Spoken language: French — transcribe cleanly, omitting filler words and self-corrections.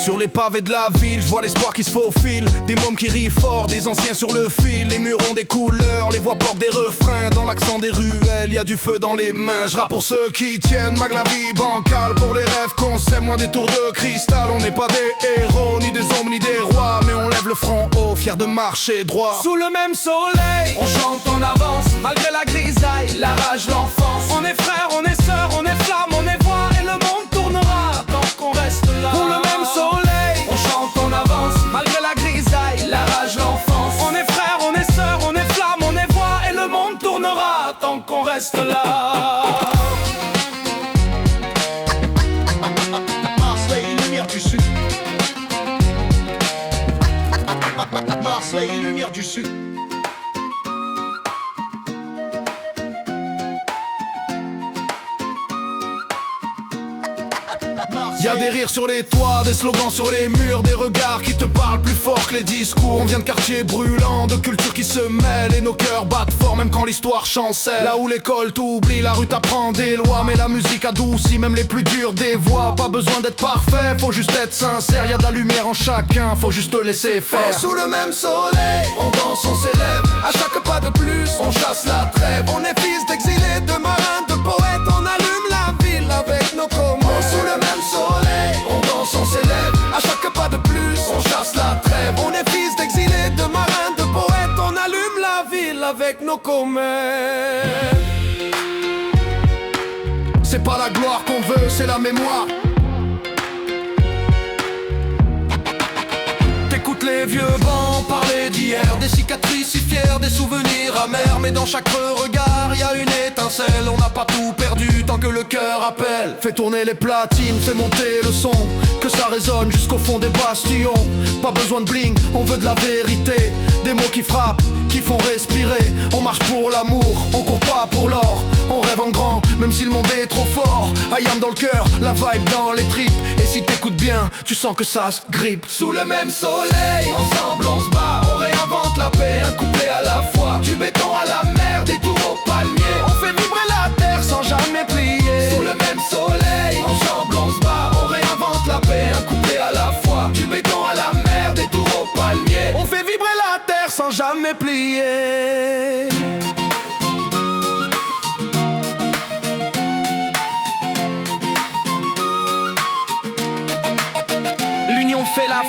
Sur les pavés de la ville, je vois l'espoir qui se faufile. Des mômes qui rient fort, des anciens sur le fil. Les murs ont des couleurs, les voix portent des refrains. Dans l'accent des ruelles, y a du feu dans les mains. Je rappe pour ceux qui tiennent, ma la vie bancale. Pour les rêves qu'on sème, loin des tours de cristal. On n'est pas des héros, ni des hommes, ni des rois. Mais on lève le front haut, fiers de marcher droit. Sous le même soleil, on chante, on avance. Malgré la grisaille, la rage, l'enfance. On est frères, on est sœurs, on est flammes, on est voix. Et le monde tournera tant qu'on reste là. Pour le même soleil, on chante, on avance. Malgré la grisaille, la rage, l'enfance. On est frères, on est sœurs, on est flammes, on est voix. Et le monde tournera tant qu'on reste là. Marseille, lumière du sud. Marseille, lumière du sud. Y'a des rires sur les toits, des slogans sur les murs, des regards qui te parlent plus fort que les discours. On vient de quartiers brûlants, de cultures qui se mêlent, et nos cœurs battent fort même quand l'histoire chancelle. Là où l'école t'oublie, la rue t'apprend des lois, mais la musique adoucit même les plus dures des voix. Pas besoin d'être parfait, faut juste être sincère. Y'a de la lumière en chacun, faut juste te laisser faire. Sous le même soleil, on danse, on s'élève. À chaque pas de plus, on chasse la trêve. On est fils d'exilés, de marins, de poètes. On allume la ville avec nos communs. Sous le même soleil, on danse, on s'élève. À chaque pas de plus, on chasse la trêve. On est fils d'exilés, de marins, de poètes. On allume la ville avec nos communs. C'est pas la gloire qu'on veut, c'est la mémoire. T'écoutes les vieux bancs parler d'hier, des cicatrices si fières, des souvenirs amers. Mais dans chaque regard y a une étincelle. On n'a pas tout perdu tant que le cœur appelle. Fais tourner les platines, fais monter le son, que ça résonne jusqu'au fond des bastions. Pas besoin de bling, on veut de la vérité. Des mots qui frappent, qui font respirer. On marche pour l'amour, on court pas pour l'or. On rêve en grand, même si le monde est trop fort. I am dans le cœur, la vibe dans les tripes. Et si t'écoutes bien, tu sens que ça se grippe. Sous le même soleil, ensemble on se bat. On réinvente la paix, un couplet à la fois. Du béton à la mer, des tours aux palmiers. On fait vibrer la terre sans jamais plier. Sous le même soleil, ensemble on se bat. On réinvente la paix, un couplet à la fois. Du béton à la mer, des tours aux palmiers. On fait vibrer la terre sans jamais plier. L'union fait la